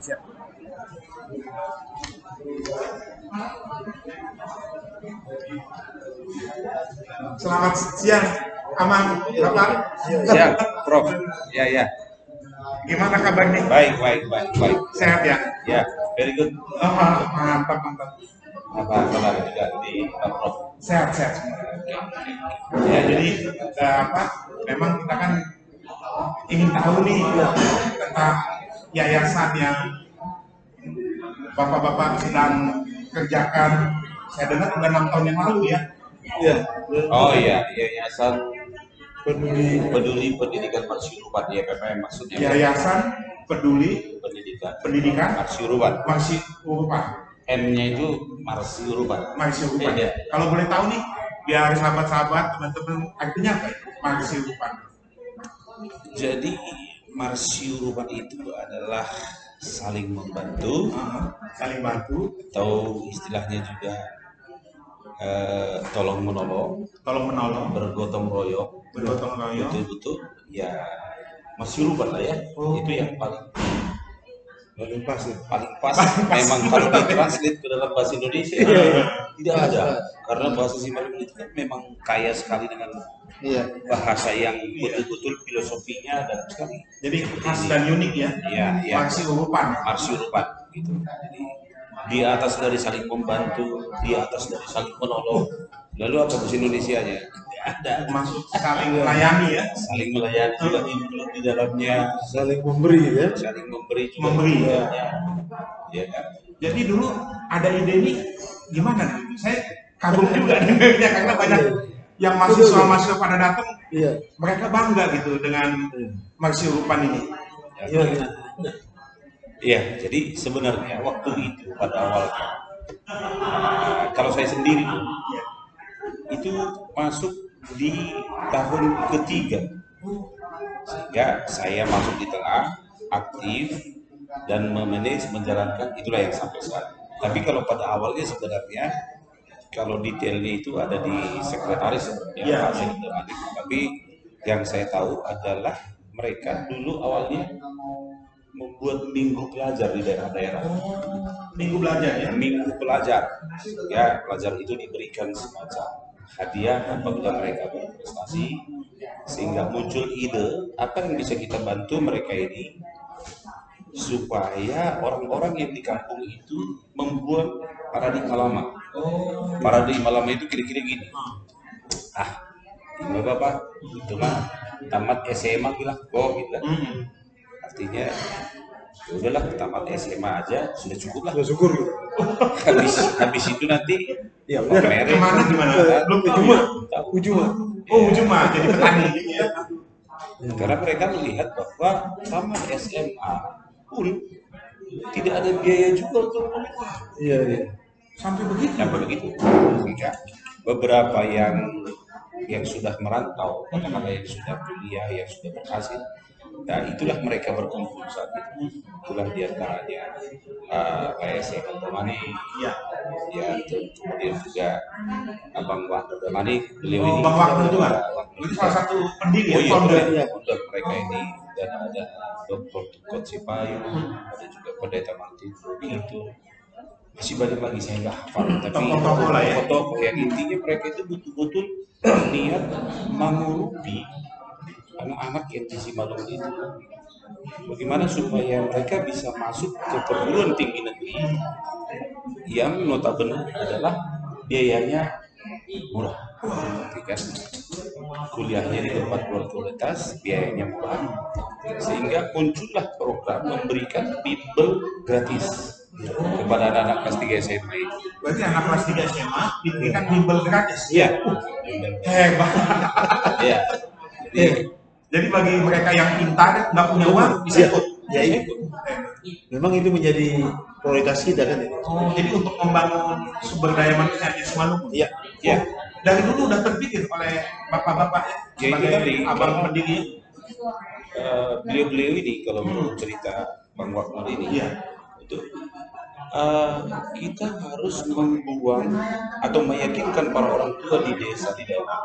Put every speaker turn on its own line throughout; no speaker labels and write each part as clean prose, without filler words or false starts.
Siap. Selamat siang, Aman, Bapak.
Siap, Prof. Ya.
Gimana kabarnya?
Baik.
Sehat ya?
Ya, very good.
Mantap.
Apa kabar juga di Prof?
Sehat. Ya, jadi memang kita kan ingin tahu nih tentang yayasan yang Bapak-bapak sedang kerjakan. Saya dengar udah 6 tahun yang lalu ya?
Iya.
Oh iya, Yayasan Peduli Pendidikan Marsyuruban, YPPM maksudnya.
Yayasan Peduli
Pendidikan Marsyuruban. M-nya itu Marsyuruban.
Ya. Kalau boleh tahu nih, biar sahabat-sahabat, teman-teman, artinya apa itu Marsyuruban?
Jadi Marsyuruban itu adalah saling membantu, atau istilahnya juga tolong menolong, bergotong royong, betul-betul ya Marsyuruban lah ya. Itu yang paling pas. Memang kalau ditranslate ke dalam bahasa Indonesia tidak ada, karena bahasa Simalungun itu kan memang kaya sekali dengan bahasa yang betul-betul filosofinya dan sekali.
Jadi khas dan unik ya.
Iya. Marsyuruban gitu. Jadi di atas dari saling membantu, di atas dari saling menolong. Lalu apa bahasa Indonesianya? Ada.
Masuk saling melayani ya.
Saling melayani juga di dalamnya.
Saling memberi ya.
Saling memberi juga. Ya kan?
Jadi dulu ada ide ini gimana nih? Saya kagum juga dengarnya karena banyak yang mahasiswa pada datang, mereka bangga gitu dengan Marsyuruban ini.
Iya, jadi sebenarnya waktu itu pada awalnya, kalau saya sendiri itu masuk di tahun ketiga, sehingga saya masuk di tengah, aktif dan menjalankan, itulah yang sampai sekarang. Tapi kalau pada awalnya sebenarnya, kalau detailnya itu ada di sekretaris sebenarnya, tapi yang saya tahu adalah mereka dulu awalnya membuat minggu pelajar di daerah-daerah.
Minggu belajar ya?
Minggu pelajar. Ya, pelajar itu diberikan semacam hadiah apabila mereka berprestasi, sehingga muncul ide apa yang bisa kita bantu mereka ini supaya orang-orang yang di kampung itu membuat paradigma lama. Paradigma lama itu kira-kira gini. Ini Bapak, itu mah tamat SMA bilang, gitu. Artinya udahlah tamat SMA aja sudah cukup lah.
Sudah syukur gitu.
Habis itu nanti
gimana? Belum tahu. Ujuma jadi petani ya.
Karena mereka melihat bahwa tamat SMA pun tidak ada biaya juga untuk kuliah.
Iya.
Sampai begitu.
Sehingga beberapa yang sudah merantau, katakanlah yang sudah kuliah, yang sudah berhasil, nah itulah mereka berkumpul saat itu. Itulah diantaranya kayak saya Damani, kemudian juga Abang Wahdu Damani, beliau ini.
Bang Wahdu juga. Itu salah satu pendiri founder
mereka ini, dan ada Dr. Tukot Sipayu, ada juga Pendeta Martin itu. Masih banyak lagi saya nggak hafal, tapi tokoh yang intinya mereka itu betul-betul niat mengurupi anak-anak yang di Simalungun itu, bagaimana supaya mereka bisa masuk ke perguruan tinggi negeri yang notabene adalah biayanya murah, kan? Kuliahnya di tempat berkualitas, biayanya murah, sehingga muncullah program memberikan Bimbel gratis kepada anak-anak kelas 3 SMA.
Berarti anak kelas 3 SMA diberikan bimbel gratis?
Iya.
Hebat.
Iya.
Jadi bagi mereka yang pintar, nggak punya uang, bisa ikut?
Ya ikut. Memang itu menjadi prioritas kita kan.
Jadi untuk membangun sumber daya manusia di Simalungun?
Iya.
Dari dulu udah terpikir oleh bapak-bapak ya, sebagai abang pendiri.
Beliau-beliau ini kalau menurut cerita Bang Wakmur ini, itu kita harus membuang atau meyakinkan para orang tua di desa di daerah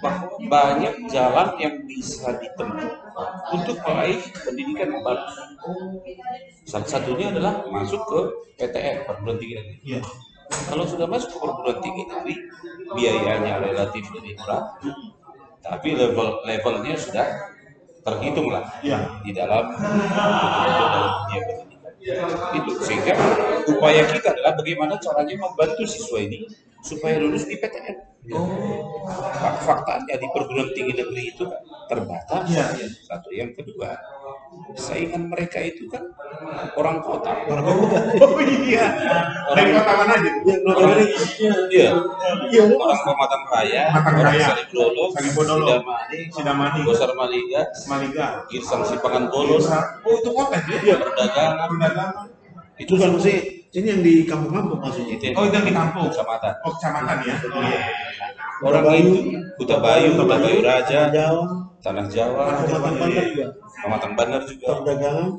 bahwa banyak jalan yang bisa ditempuh untuk meraih pendidikan yang bagus. Salah satunya adalah masuk ke PTN, perguruan tinggi negeri. Kalau sudah masuk ke perguruan tinggi negeri, biayanya relatif lebih murah, tapi levelnya sudah terhitung lah di dalam dunia pendidikan. Itu sehingga upaya kita adalah bagaimana caranya membantu siswa ini supaya lulus di PTN. Faktanya di perguruan tinggi negeri itu terbatas. Satu, yang kedua, saingan mereka itu kan orang kota.
Dari kota mana aja?
Orang Pematang Raya, orang Saribodolo, Sidamani, Gosar Maliga, Girsang Sipangan Bolos.
Oh, itu kota ya?
Perdagangan.
Itu kan maksudnya ini yang di kampung-kampung maksudnya.
Oh, itu yang di kampung.
Kecamatan.
Oh, kecamatan ya.
Orang itu Kuta Bayu Raja, Tanah Jawa, Pematang Bandar juga,
perdagangan,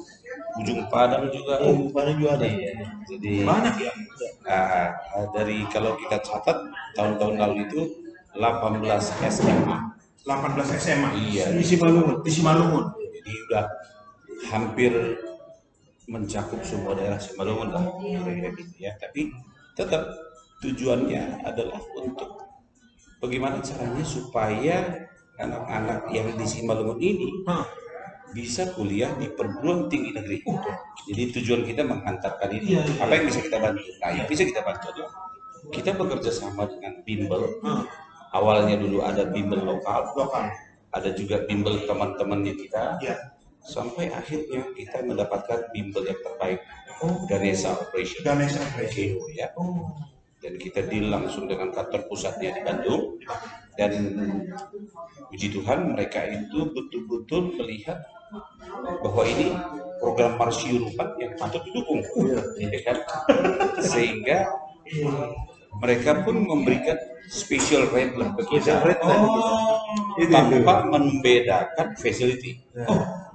Ujung Padang juga.
Ujung Padang juga ada.
Jadi
banyak ya.
Dari kalau kita catat tahun-tahun lalu itu 18 SMA.
18 SMA.
Iya.
Di Simalungun.
Jadi udah hampir mencakup semua daerah Simalungun lah, kira-kira gitu ya. Tapi tetap tujuannya adalah untuk bagaimana caranya supaya anak-anak yang di Simalungun ini bisa kuliah di perguruan tinggi negeri. Jadi tujuan kita menghantarkan ini. Apa yang bisa kita bantu? Nah, yang bisa kita bantu adalah kita bekerja sama dengan bimbel. Awalnya dulu ada bimbel lokal, ada juga bimbel teman-temannya kita. Sampai akhirnya kita mendapatkan bimbel yang terbaik, Ganesha Operation, GO ya. Dan kita deal langsung dengan kantor pusatnya di Bandung. Dan puji Tuhan mereka itu betul-betul melihat bahwa ini program Marsiurupan yang patut didukung, ya kan? Sehingga mereka pun memberikan special rate lah ke kita, tanpa membedakan facility.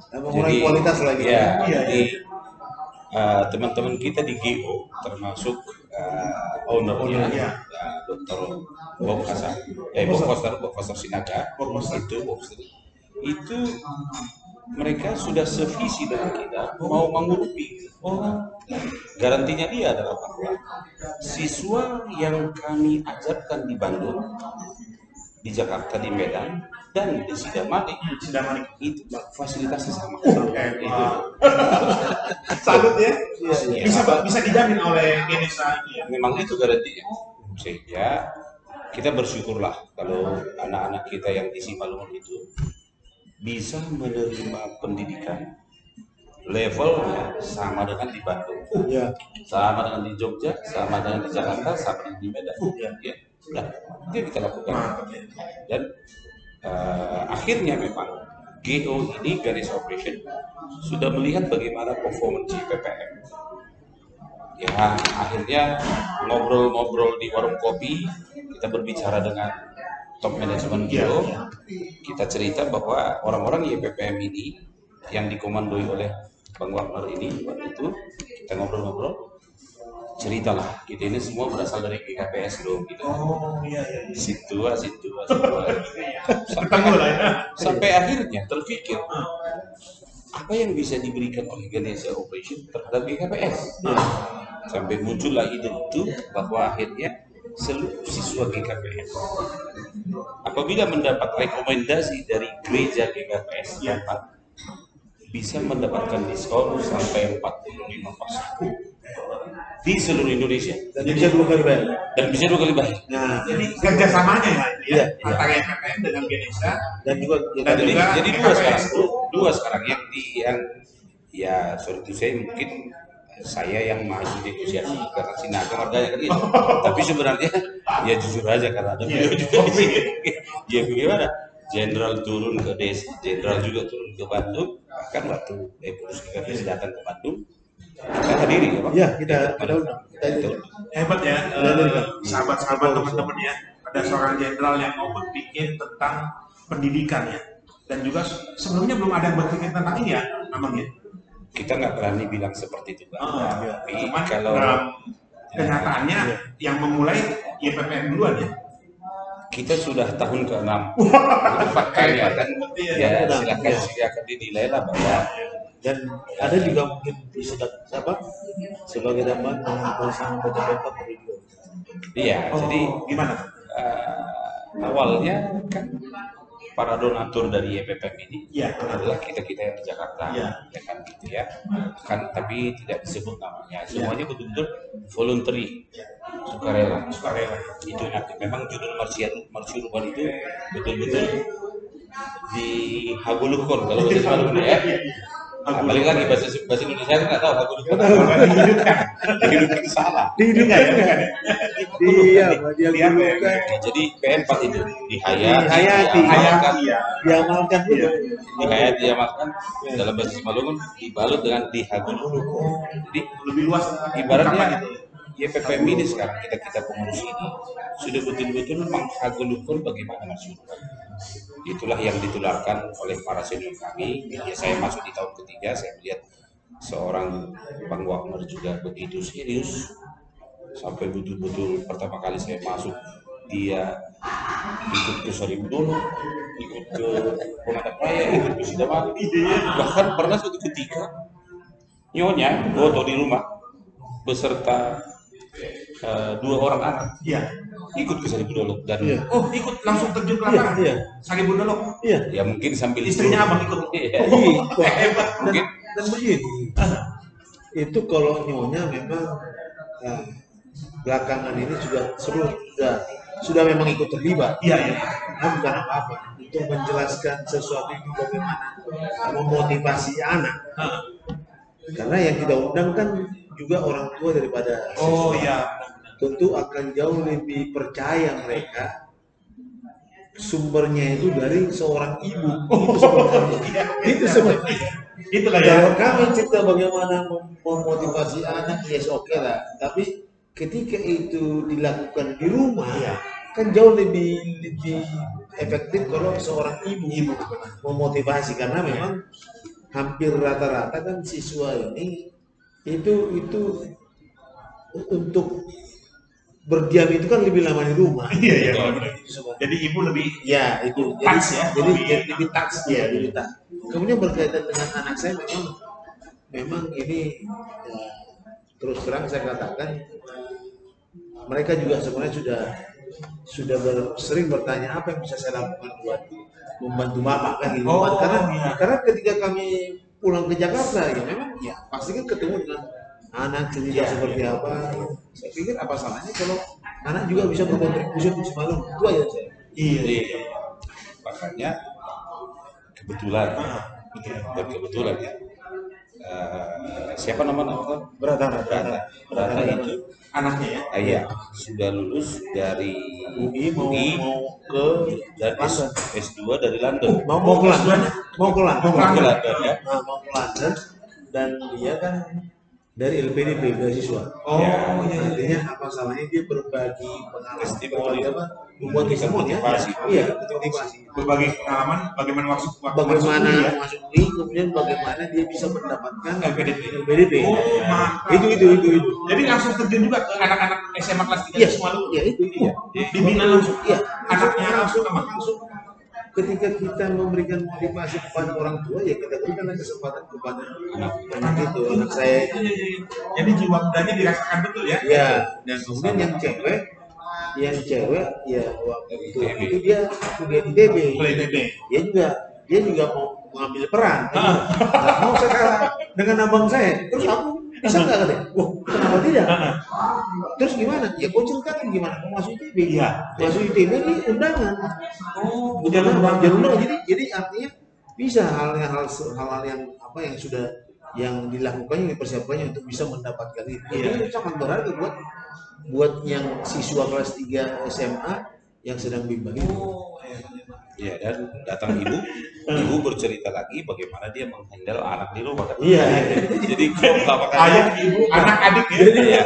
Jadi kualitas lagi.
Jadi teman-teman kita di GO termasuk ownernya Dr. Bob Foster Sinaga, itu mereka sudah sevisi dengan kita mau mengurupi. Garantinya dia adalah bahwa siswa yang kami ajarkan di Bandung, di Jakarta, di Medan, dan di Sidamani itu fasilitasnya sama.
Salut ya. Bisa dijamin oleh Ganesha.
Memang itu garantinya. Sehingga kita bersyukurlah kalau anak-anak kita yang di Simalungun itu bisa menerima pendidikan levelnya sama dengan di Bandung, sama dengan di Jogja, sama dengan di Jakarta, sama dengan di Medan. Sudah, itu kita lakukan. Dan akhirnya memang GO ini, Ganesha Operation, sudah melihat bagaimana performance PPM. Ya, akhirnya ngobrol-ngobrol di warung kopi, kita berbicara dengan top manajemen GO, kita cerita bahwa orang-orang YPPM ini yang dikomandoi oleh Bang Wagner ini waktu itu, kita ngobrol-ngobrol, ceritalah kita ini semua berasal dari GKPS loh gitu. Situ. Sampai akhirnya terpikir apa yang bisa diberikan oleh Ganesha Operation terhadap GKPS. Sampai muncullah ide itu bahwa akhirnya seluruh siswa GKPS apabila mendapat rekomendasi dari gereja GKPS tempat bisa mendapatkan diskon sampai 45% di seluruh Indonesia.
Dan bisa 2 kali bayar.
Nah, jadi kerjasamanya ya, antara YPPM dengan Ganesha
dan juga
jadi dua sekarang yang ya sorry to say mungkin saya yang maju negosiasi karena Sinaga marganya kan gitu. Tapi sebenarnya ya jujur aja karena ada beliau juga di sini. Ya bagaimana? Jenderal turun ke desa, jenderal juga turun ke Bandung. Kan waktu Deputi datang ke Bandung, kita hadiri ya Pak?
Iya, kita
hebat ya, sahabat-sahabat teman-teman ya. Ada seorang jenderal yang mau berpikir tentang pendidikan ya. Dan juga sebelumnya belum ada yang berpikir tentang ini ya, namanya.
kita nggak berani bilang seperti itu kan. Tapi
cuman
kalau
kenyataannya yang memulai YPPM duluan ya.
kita sudah tahun ke-6 itu faktanya kan ya silakan dinilai lah bahwa
dan ada juga mungkin bisa sebagai dampak bersama kota-kota juga.
Iya, jadi
gimana?
Awalnya kan para donatur dari YPPM ini adalah kita yang di Jakarta, ya kan gitu ya. Kan tapi tidak disebut namanya. Semuanya betul-betul voluntary, sukarela. Itu nanti memang judul Marsi Urban itu betul-betul dihagulukon kalau bahasa Sunda ya. Balik lagi bahasa Indonesia saya nggak tahu hagulukon. Dihidupkan salah.
Dihidupkan. Iya,
jadi P4 itu diamalkan dalam bahasa Malungun dibalut dengan dihagulukon. Jadi
lebih luas
ibaratnya YPPM ini sekarang kita pengurus ini sudah betul-betul menghagulukon bagaimana maksudnya. Itulah yang ditularkan oleh para senior kami. Ya, saya masuk di tahun ketiga, saya melihat seorang Bang Wagner juga begitu serius sampai betul-betul pertama kali saya masuk dia ikut ke Saribudono, ikut ke Pematang Raya, ikut ke Sidamali, bahkan pernah suatu ketika nyonya foto di rumah beserta 2 orang anak ikut ke Saribudono dan
ikut langsung terjun ke lapangan Saribudono.
Ya mungkin sambil
istrinya abang ikut.
Mungkin
dan begini itu kalau nyonya memang belakangan ini sudah memang ikut terlibat. Bukan apa-apa untuk menjelaskan sesuatu itu bagaimana memotivasi anak. Karena yang kita undang kan juga orang tua daripada siswa. Tentu akan jauh lebih percaya mereka sumbernya itu dari seorang ibu. Itu sebenarnya. Itulah ya. Kalau kami cerita bagaimana memotivasi anak, oke lah. Tapi ketika itu dilakukan di rumah, kan jauh lebih efektif kalau seorang ibu memotivasi, karena memang hampir rata-rata kan siswa ini itu untuk berdiam itu kan lebih lama di rumah.
Jadi ibu lebih
itu jadi lebih tax lebih tax. Kemudian berkaitan dengan anak saya memang ini terus terang saya katakan mereka juga sebenarnya sudah sering bertanya apa yang bisa saya lakukan buat membantu bapak kan gitu. Karena ketika kami pulang ke Jakarta memang pasti kan ketemu dengan anak cerita seperti apa. Saya pikir apa salahnya kalau anak juga bisa berkontribusi untuk semalam. Itu aja saya.
Iya. Makanya kebetulan ya. Siapa nama
Brata
itu
anaknya ya?
Iya, sudah lulus dari
UI mau ke
dan S2 dari London.
Mau ke London
ya.
Mau ke London dan dia kan dari LPDP beasiswa. Artinya apa salahnya dia berbagi pengalaman membuat testimoni motivasi.
Berbagi pengalaman bagaimana masuk
UI, kemudian bagaimana dia bisa mendapatkan LPDP. Itu.
Jadi langsung terjun juga ke anak-anak SMA kelas 3 semua lu.
Itu.
Dibina langsung. Anaknya langsung.
Ketika kita memberikan motivasi kepada orang tua, kita berikan kesempatan kepada anak itu, anak saya.
Jadi jiwa mudanya dirasakan betul ya?
Dan kemudian yang cewek waktu itu dia kuliah di DB. Dia juga mau mengambil peran. Mau sekarang dengan abang saya, terus aku bisa nggak katanya? Kenapa tidak? Terus gimana? Coaching kan gimana? Mau masuk ITB? Masuk ITB ini undangan. Undangan. Jadi artinya bisa hal-hal yang sudah yang dilakukannya, dipersiapkannya untuk bisa mendapatkan itu. Itu sangat berharga buat yang siswa kelas 3 SMA yang sedang bimbang itu.
Dan datang ibu bercerita lagi bagaimana dia menghandle anak di rumah. Jadi
ayah, ibu, anak, adik
ya.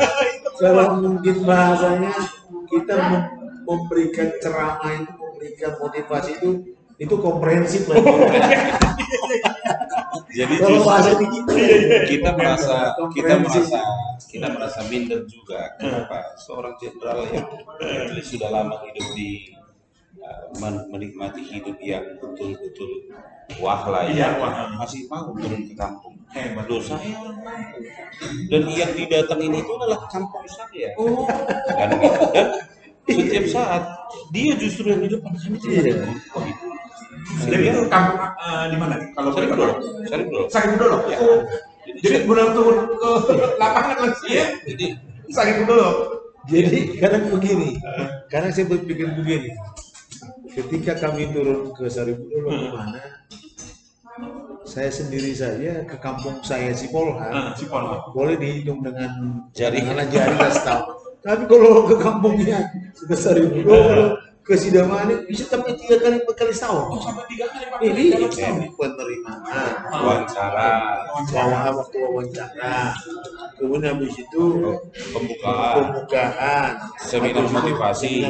Kalau mungkin bahasanya kita memberikan ceramah itu, memberikan motivasi itu komprehensif lah.
Jadi
Kalau bahasa
justru
begitu,
kita merasa minder juga kenapa seorang jenderal yang sudah lama hidup di menikmati hidup yang betul-betul wah lah ya, masih mau turun ke kampung. Loh, saya orang kampung dan yang didatangin itu adalah kampung saya. Dan gitu. Dan setiap saat dia justru yang di depan kami tidak ikut. Oh, itu.
Jadi itu kampung di mana? Kalau Sarip Budolok. Ya. Jadi benar turun ke lapangan langsung. Iya. Jadi Sarip Budolok.
Jadi kadang begini, kadang saya berpikir begini, ketika kami turun ke Sarip Budolok kemana, saya sendiri saja ke kampung saya Sipolha, boleh dihitung dengan jari setahun. Tapi kalau ke kampungnya ke Sarip Budolok, ke Sidamani bisa sampai 3 kali 4 kali setahun.
Sampai 3 kali 4
Ini
kali
penerimaan,
wawancara,
waktu wawancara, kemudian habis itu pembukaan,
seminar motivasi,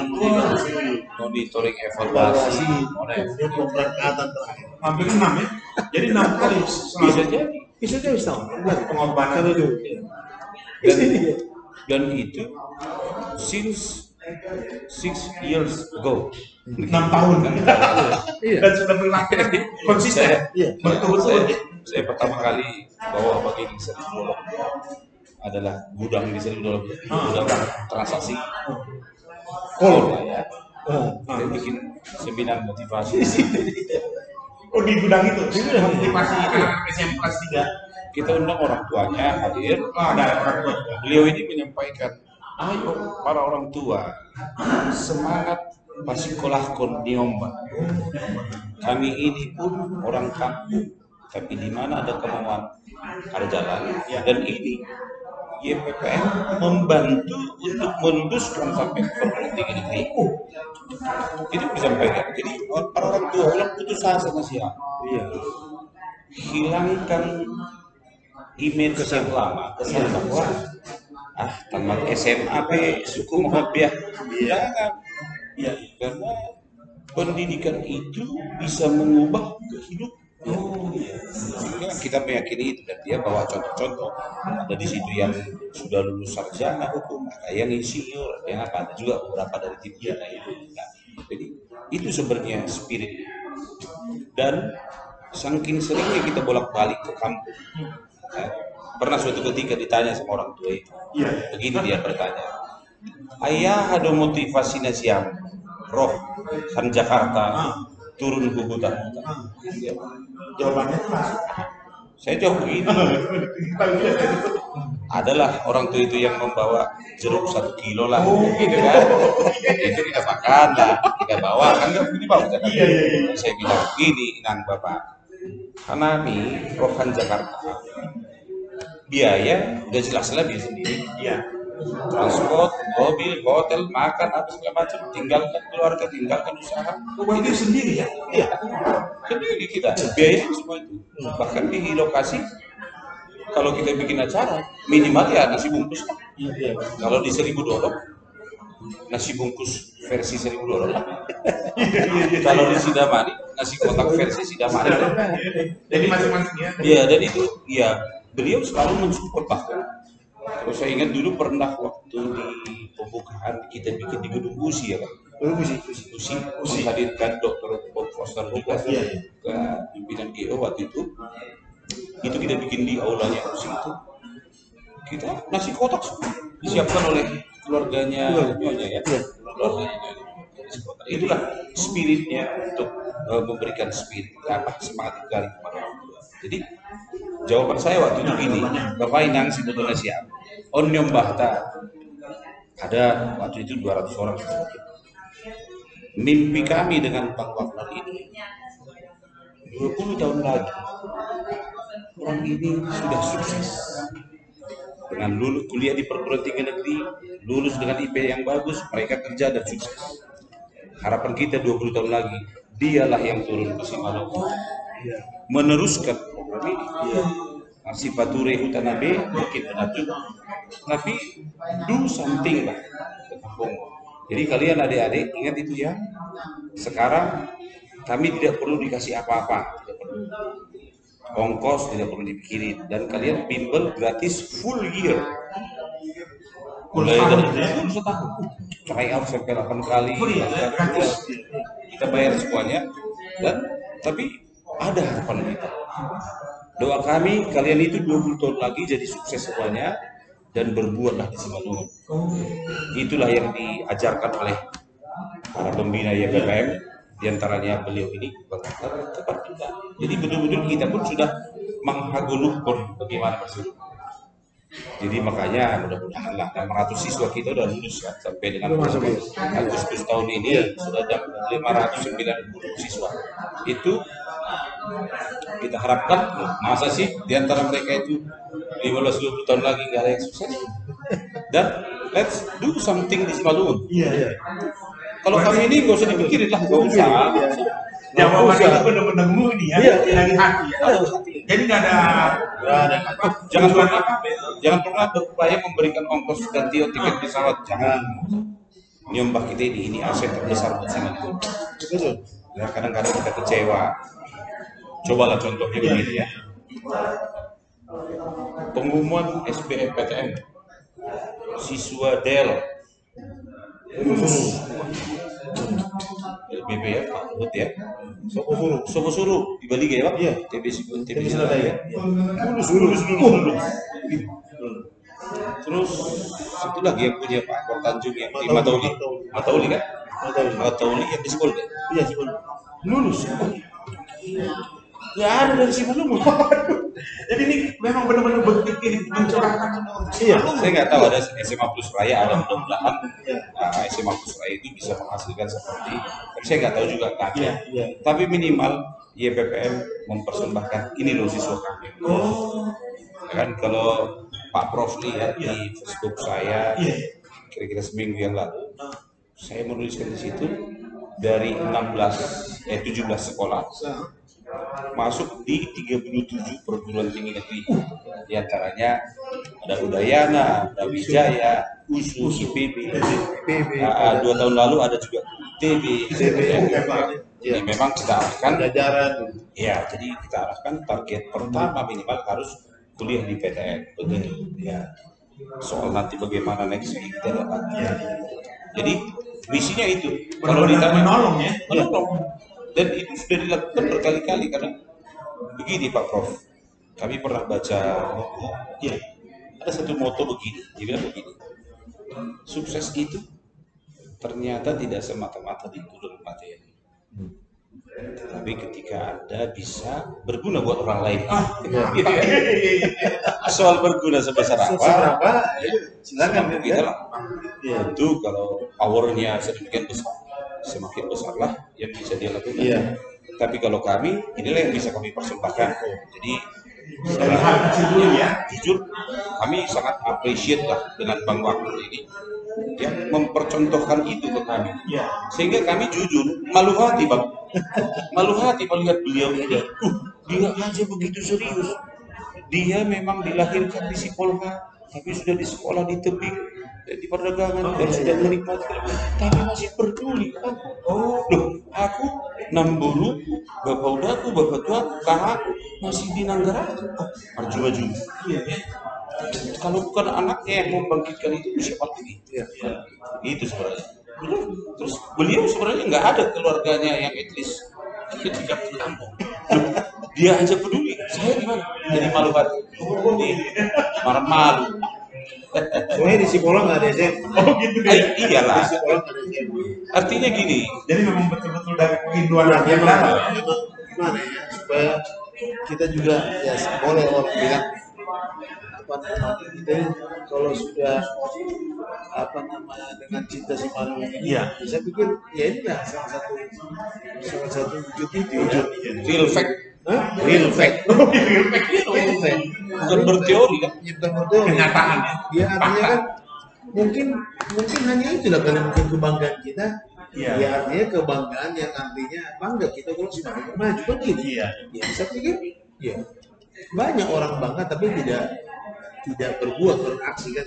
monitoring evaluasi,
kemudian pemberangkatan terakhir.
Hampir 6 ya. Jadi 6 kali
Bisa jadi setahun.
Pengorbanan itu.
Dan itu since 6 years ago.
6 tahun. Dan sudah berlaku konsisten. Betul-betul.
Saya pertama kali bawa begini di Sarip Budolok adalah gudang di Sarip Budolok, gudang transaksi. Ya. Saya bikin seminar motivasi.
Oh, di gudang itu. Motivasi anak SMP kelas 3.
Kita undang orang tuanya hadir. Beliau ini menyampaikan, ayo para orang tua, semangat pasikolah kon niomba. Kami ini pun orang kampung, tapi di mana ada kemauan ada jalan. Dan ini YPPN membantu untuk meluluskan sampai ke perguruan tinggi negeri. Itu disampaikan. Jadi para orang tua ulang putus asa siapa? Hilangkan image yang lama, kesan bahwa tamat SMA suku Muhammadiyah. Jangan. Ya, karena pendidikan itu bisa mengubah kehidupan. Sehingga kita meyakini itu, dan dia bawa contoh-contoh. Ada di situ yang sudah lulus sarjana hukum, ada yang insinyur, yang ada juga beberapa dari tim kita itu. Nah, jadi itu sebenarnya spirit. Dan saking seringnya kita bolak-balik ke kampung. Pernah suatu ketika ditanya sama orang tua itu, begini dia bertanya, ayah ada motivasi siang roh kan Jakarta turun ke hutan.
Jawabannya
saya jawab begini, adalah orang tua itu yang membawa jeruk 1 kilo lah, gitu kan? Itu kita makan lah, kita bawa kan nggak begini bawa. Saya bilang begini, nang bapak, karena kami rohan Jakarta, biaya udah jelas-jelas biaya sendiri. Transport, mobil, hotel, makan, apa segala macam, tinggalkan keluarga, tinggalkan usaha.
Itu sendiri ya?
Sendiri kita, biaya semua itu. Bahkan di lokasi, kalau kita bikin acara, minimal ya nasi bungkus. Kalau di Sarip Budolok, nasi bungkus versi Sarip Budolok. Kalau di Sidamani, nasi kotak versi Sidamani.
Jadi masing-masingnya.
Iya, dan itu, beliau selalu mensupport bahkan. Kalau saya ingat dulu pernah waktu di pembukaan kita bikin di gedung USI ya Pak. USI menghadirkan Dr. Bob Foster juga ke pimpinan GO waktu itu kita bikin di aulanya USI itu. Kita nasi kotak disiapkan oleh keluarganya Nyonya ya. Keluarganya Nyonya. Itulah spiritnya untuk memberikan spirit semangat kali kepada orang tua. Jadi jawaban saya waktu itu gini, Bapak Inang sebetulnya siap. Onyom Bahta ada waktu itu 200 orang. Mimpi kami dengan Pak Wagner ini 20 tahun lagi orang ini sudah sukses dengan lulus kuliah di perguruan tinggi negeri, lulus dengan IP yang bagus, mereka kerja dan sukses. Harapan kita 20 tahun lagi dialah yang turun ke Simalungun meneruskan program ini. Si Pature Hutanabe mungkin benar juga, tapi do something lah ke kampung. Jadi kalian adik-adik ingat itu ya. Sekarang kami tidak perlu dikasih apa-apa, ongkos tidak perlu dipikirin, dan kalian bimbel gratis full year. Mulai dari setahun, try out sampai 8 kali, kita bayar semuanya, dan tapi ada harapan kita. Doa kami kalian itu 20 tahun lagi jadi sukses semuanya dan berbuatlah di Simalungun. Itulah yang diajarkan oleh para pembina YPPM, diantaranya beliau ini tepat juga. Jadi betul-betul kita pun sudah menghaguluhkan bagaimana maksudnya. Jadi makanya mudah-mudahan lah 600 siswa kita udah lulus ya, sampai dengan Agustus tahun ini sudah ada 590 siswa. Itu kita harapkan, masa sih diantara mereka itu 15-20 tahun lagi nggak ada yang sukses. Dan let's do something di Simalungun. Kalau kami ini nggak usah dipikirin lah, nggak usah.
Jawaban itu benar-benar murni ya, dari hati ya. Jadi nggak ada
jangan pernah berupaya memberikan ongkos ganti tiket pesawat, jangan. Nyombah kita ini aset terbesar buat Simalungun. Ya, kadang-kadang kita kecewa. Cobalah contohnya begini ya. Pengumuman SBMPTN siswa DEL LBB ya, Pak Luhut ya. Sopo suruh di Bali ya, Pak? Iya, TBC ya. Lulus. Terus satu lagi yang punya Pak Akbar Tanjung yang di Matauli kan? Matauli yang di sekolah kan? Iya, sekolah. Lulus. Gak ada dari Simalungun.
Jadi ini memang benar-benar berpikir mencurahkan semua.
Iya, saya nggak tahu ada SMA Plus Raya, ada mudah-mudahan SMA Plus Raya itu bisa menghasilkan seperti. Tapi saya nggak tahu juga kan. Tapi minimal YPPM mempersembahkan ini loh siswa kami. Kan kalau Pak Prof lihat di Facebook saya kira-kira seminggu yang lalu, saya menuliskan di situ dari 17 sekolah masuk di 37 perguruan tinggi negeri. Di antaranya ada Udayana, ada Wijaya, USU, IPB. 2 tahun lalu ada juga ITB. Jadi memang kita arahkan ya, jadi kita arahkan target pertama minimal harus kuliah di PTN. Begitu ya. Soal nanti bagaimana next kita dapat. Jadi misinya itu. Kalau ditanya
menolong ya.
Dan itu sudah dilakukan berkali-kali karena begini Pak Prof, kami pernah baca buku, ada satu moto begini, dia bilang begini, sukses itu ternyata tidak semata-mata di turun materi, tapi ketika Anda bisa berguna buat orang lain. Soal berguna sebesar apa? Silakan kita lah. Tentu kalau powernya sedemikian besar, semakin besarlah yang bisa dia lakukan. Tapi kalau kami, inilah yang bisa kami persembahkan. Jadi jujur, kami sangat appreciate lah dengan Bang Wakil ini yang mempercontohkan itu ke kami. Sehingga kami jujur malu hati Bang, malu hati melihat beliau ini. Dia aja begitu serius. Dia memang dilahirkan di Sipolga, tapi sudah di sekolah di tebing, di perdagangan, dan sudah menikmati, tapi masih peduli. Aku namburu, bapak tua, kakakku masih di Nanggara. Arju. Kalau bukan anaknya yang membangkitkan itu, siapa lagi? Itu sebenarnya. Terus beliau sebenarnya nggak ada keluarganya yang at least ketika pulang. Dia aja peduli. Saya gimana? Jadi malu hati. Malu.
Soalnya di sekolah nggak ada SMP.
Gitu deh.
Iyalah.
Di sekolah nggak ada SMP.
Artinya gini.
Jadi memang betul-betul dari kerinduan yang dalam.
Gimana ya supaya kita juga ya boleh orang bilang kita kalau sudah dengan cinta Simalungun ini, saya pikir ya inilah salah satu wujud itu.
Real fact.
Real fact.
Bukan berteori kan?
Bukan berteori.
Kenyataan.
Ya artinya kan mungkin hanya itulah kali mungkin kebanggaan kita. Ya artinya kebanggaan yang artinya bangga kita kalau Simalungun maju kan gitu. Ya saya pikir banyak orang bangga tapi tidak berbuat, beraksi kan.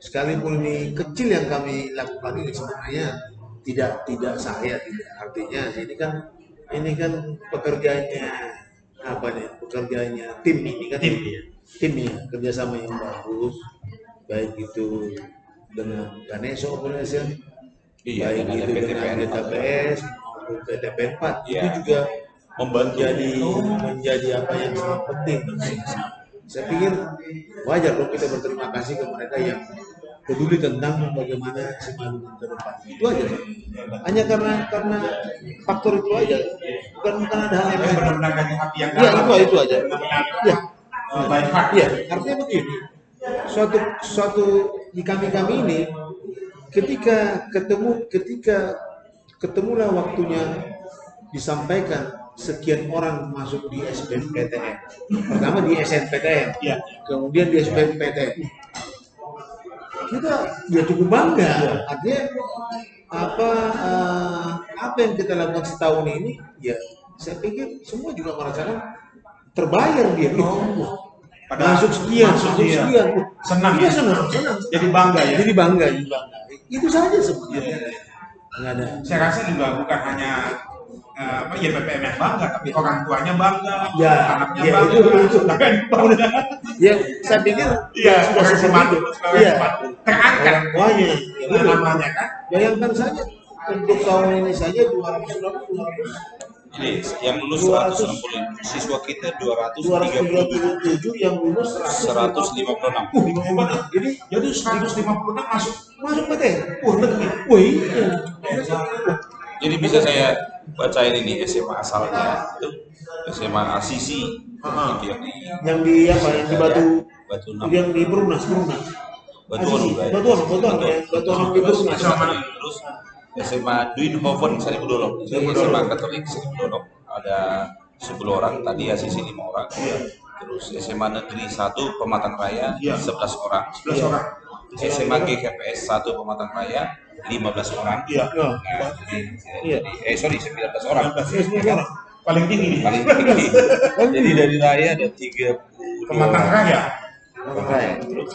Sekalipun ini kecil yang kami lakukan ini sebenarnya tidak saya, tidak artinya ini kan pekerjaannya pekerjaannya tim ini kan tim ya, kerjasama yang bagus, baik itu dengan Ganeso Organization, baik itu dengan DKPS maupun PTP 4 itu juga menjadi apa yang sangat penting. Saya pikir wajar dong kita berterima kasih ke mereka yang peduli tentang bagaimana SMA ke depan. Itu aja. Hanya karena faktor itu aja. Bukan ada hal yang
benar-benar dari hati yang
dalam. Iya, itu aja. Iya.
Baik hati.
Iya, artinya begini. Suatu di kami ini ketika ketemulah waktunya disampaikan sekian orang masuk di SBMPTN. Pertama di SNPTN, kemudian di SBMPTN. Kita ya cukup bangga. Artinya apa yang kita lakukan setahun ini, ya saya pikir semua juga merasakan terbayar dia. Masuk sekian.
Senang
ya?
Senang.
Jadi bangga ya. Jadi bangga. Itu saja sebenarnya. Nggak ada.
Saya rasa juga bukan hanya YPPM yang bangga, tapi orang tuanya bangga, anaknya bangga.
Ya, saya pikir
sudah sesuatu itu. Terangkat
orang tuanya.
Namanya kan.
Bayangkan saja untuk tahun ini saja 200.
Ini yang lulus 160 siswa kita 237
yang lulus
156.
Jadi 156 masuk
PTN.
Jadi bisa saya bacain ini SMA asalnya itu SMA Asisi
yang di Batu
6.
yang di Perumnas
Batu terus SMA Duinhoven Seribu Dolok, SMA Katolik Seribu Dolok ada 10 orang, tadi Asisi 5 orang. Terus SMA Negeri 1 Pematang Raya 11 orang. SMA GKPS 1 Pematang Raya 15 orang. Jadi 19 orang.
Paling tinggi.
Jadi dari raya ada 30
Pematang Raya.
Terus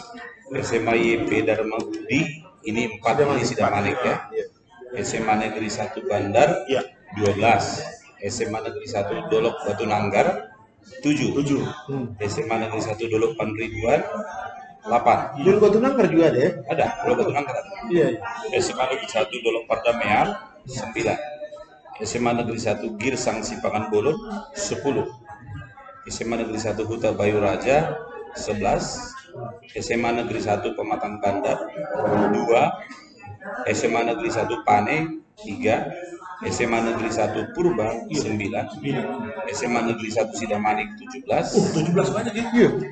SMA YP Dharma Budi ini 4 ini Sidang Malik ya. SMA Negeri 1 Bandar 12. SMA Negeri 1 Dolok Batu Nanggar 7. SMA Negeri 1 Dolok Panribuan 8.
Dolok Batu Nanggar juga ada ya?
Ada, Dolok Batu Nanggar ada. SMA Negeri 1 Dolok Pardamean 9. SMA Negeri 1 Girsang Sipangan Bolon 10. SMA Negeri 1 Huta Bayu Raja 11. SMA Negeri 1 Pematang Bandar 2. SMA Negeri 1 Pane 3. SMA Negeri 1 Purba 9. SMA Negeri 1 Sidamanik 17.
17 banyak ya?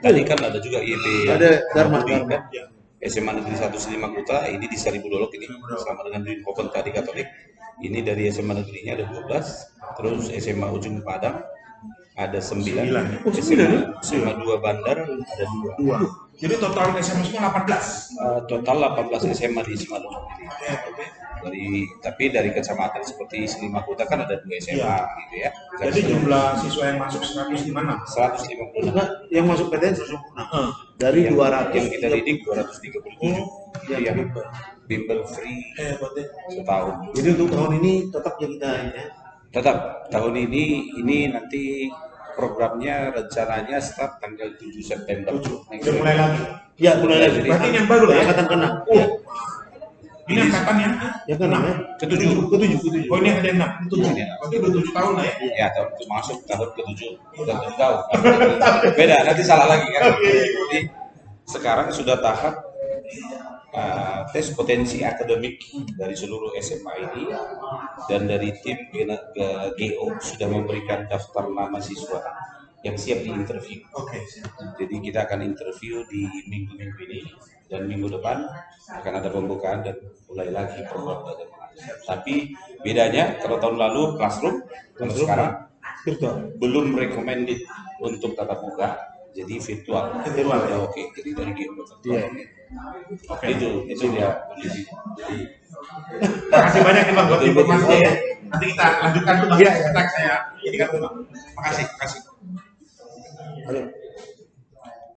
Tadi kan ada juga IEP
ada Dharma
kan? SMA Negeri 1 Selima Kuta ini di Seribu Dolok ini sama dengan Duinhoven tadi Katolik. Ini dari SMA negerinya ada 12. Terus SMA Ujung Padang ada 9. SMA 2 Bandar ada 2.
Jadi total SMA semua 18.
Total 18 SMA di SMA Dolok ini. Dari kecamatan seperti Selima Kuta kan ada 2 SMA gitu ya.
Jadi jumlah siswa yang masuk 100 di mana?
156.
Yang masuk PTN 156. Dari 200
yang kita didik 237. Yang bimbel free setahun.
Jadi untuk tahun ini tetap ya kita ya.
Tetap tahun ini nanti programnya rencananya start tanggal 7 September.
Udah mulai lagi.
Ya, mulai lagi.
Berarti yang baru lah ya?
Angkatan ke-6.
Ini angkatan yang
ke-6 ya?
Ke-7.
Oh, ini angkatan yang 6. Berarti udah 7 tahun lah ya?
Ya, tahun itu masuk tahun ke-7. Udah 7 tahun. Beda, nanti salah lagi kan. Jadi sekarang sudah tahap tes potensi akademik dari seluruh SMA ini, dan dari tim GO sudah memberikan daftar nama siswa yang siap diinterview. Jadi kita akan interview di minggu-minggu ini, dan minggu depan akan ada pembukaan dan mulai lagi program belajar mengajar. Tapi bedanya kalau tahun lalu classroom, kalau sekarang
virtual.
Belum recommended untuk tatap muka, jadi virtual. Ya, oke. Jadi dari GO virtual. Itu dia kondisi.
Makasih banyak nih Bang buat informasinya ya. Nanti kita lanjutkan tuh Bang. Saya ini kan Bang. Makasih.